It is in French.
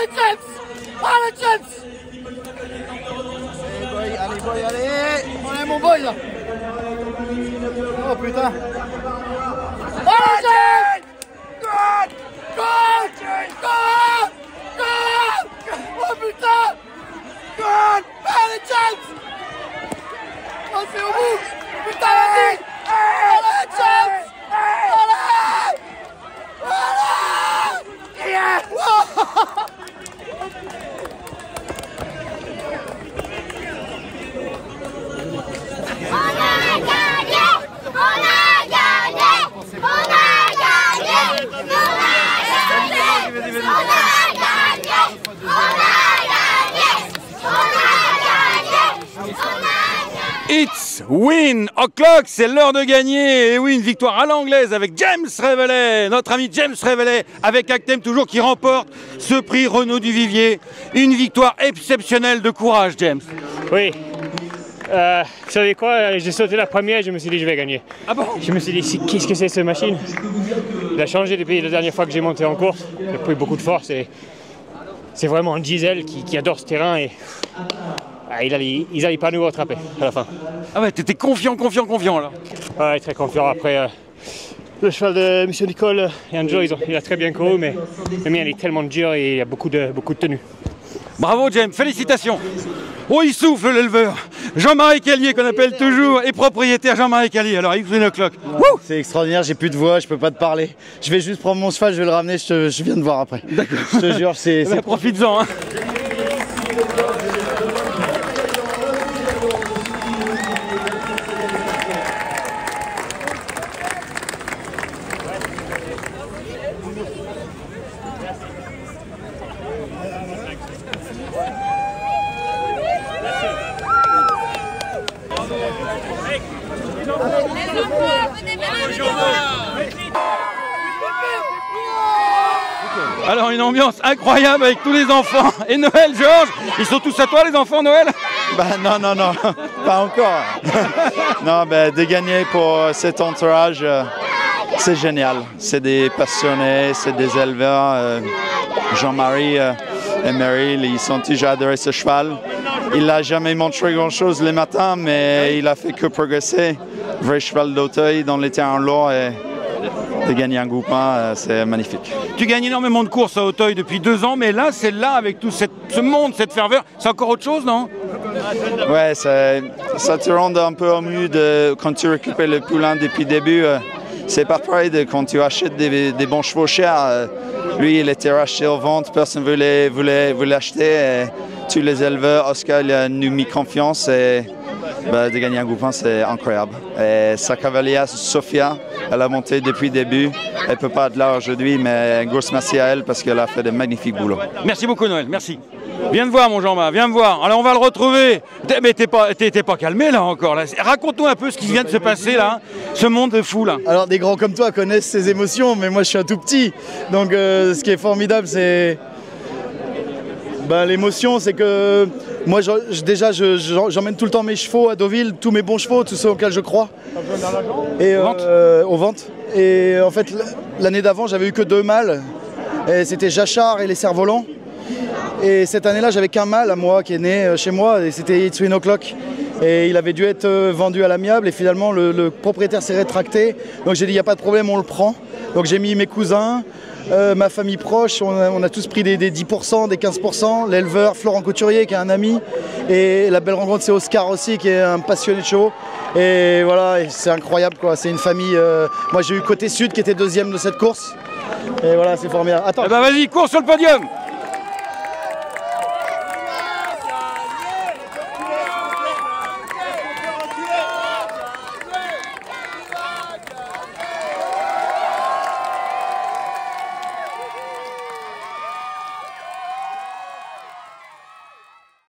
Allez James! Allez James! Allez boy, allez! On est mon boy là! Oh putain! Allez James! Good! Good! Good! Good! Oh putain! Good! Allez James! Oh c'est au bout! Putain vas-y! Allez James! Allez! Allez! Yeah! It's win o'clock, c'est l'heure de gagner. Et oui, une victoire à l'anglaise avec James Révélet, notre ami James Révélet, avec Actem toujours qui remporte ce prix Renaud Duvivier. Une victoire exceptionnelle de courage, James. Oui. Vous savez quoi, j'ai sauté la première et je me suis dit je vais gagner. Ah bon? Je me suis dit qu'est-ce que c'est cette machine? Il a changé depuis la dernière fois que j'ai monté en course. Il a pris beaucoup de force et c'est vraiment un diesel qui adore ce terrain et ils n'allaient pas nous rattraper à la fin. Ah ouais, t'étais confiant là. Ouais, très confiant. Après le cheval de M. Nicole et Angelo, il a très bien couru, mais le mien il est tellement dur et il y a beaucoup de tenue. Bravo James, félicitations. Oh, il souffle l'éleveur. Jean-Marie Callier, qu'on appelle toujours, est propriétaire Jean-Marie Callier. Alors, il win o'clock. C'est extraordinaire, j'ai plus de voix, je peux pas te parler. Je vais juste prendre mon cheval, je vais le ramener, je viens de voir après. D'accord. Je te jure, c'est... Profites-en. Hein. Alors une ambiance incroyable avec tous les enfants. Et Noël, Georges, ils sont tous à toi les enfants, Noël? Bah non, pas encore. Non, bah, de gagner pour cet entourage, c'est génial. C'est des passionnés, c'est des éleveurs. Jean-Marie et Meryl, ils sont toujours adoré ce cheval. Il n'a jamais montré grand-chose les matins, mais il a fait que progresser. Vrai cheval d'Auteuil dans les terrains lourds et de gagner un groupe 1, c'est magnifique. Tu gagnes énormément de courses à Auteuil depuis 2 ans, mais là, c'est là, avec tout ce monde, cette ferveur, c'est encore autre chose, non? Ouais, ça te rend un peu ému quand tu récupères le poulain depuis le début. C'est pas pareil quand tu achètes des bons chevaux chers. Lui, il était racheté aux ventes, personne ne voulait l'acheter. Tous les éleveurs, Oscar, il a nous mis confiance et de gagner un groupe 1, c'est incroyable. Et sa cavalière, Sophia, elle a monté depuis le début. Elle ne peut pas être là aujourd'hui, mais grosse merci à elle parce qu'elle a fait de magnifiques boulots. Merci beaucoup, Noël, merci. Viens me voir, mon Jean-Marc, viens me voir. Alors, on va le retrouver. Mais t'es pas calmé, là, encore. Raconte-nous un peu ce qui vient de se passer, là, ce monde de fou, là. Alors, des grands comme toi connaissent ces émotions, mais moi, je suis un tout petit. Donc, ce qui est formidable, c'est... l'émotion, c'est que moi, j'emmène tout le temps mes chevaux à Deauville, tous mes bons chevaux, tous ceux auxquels je crois. Et aux ventes. Et en fait, l'année d'avant, j'avais eu que 2 mâles. Et c'était Jachard et les Cerfs-Volants. Et cette année-là, j'avais qu'un mâle à moi qui est né chez moi, et c'était It's Win o'clock. Et il avait dû être vendu à l'amiable, et finalement, le propriétaire s'est rétracté. Donc j'ai dit, il n'y a pas de problème, on le prend. Donc j'ai mis mes cousins, ma famille proche, on a tous pris des 10%, des 15%. L'éleveur, Florent Couturier, qui est un ami. Et la belle rencontre, c'est Oscar aussi, qui est un passionné de chevaux. Et voilà, c'est incroyable, quoi. C'est une famille... moi, j'ai eu Côté Sud, qui était 2e de cette course. Et voilà, c'est formidable. Attends. Eh ben, vas-y, cours sur le podium.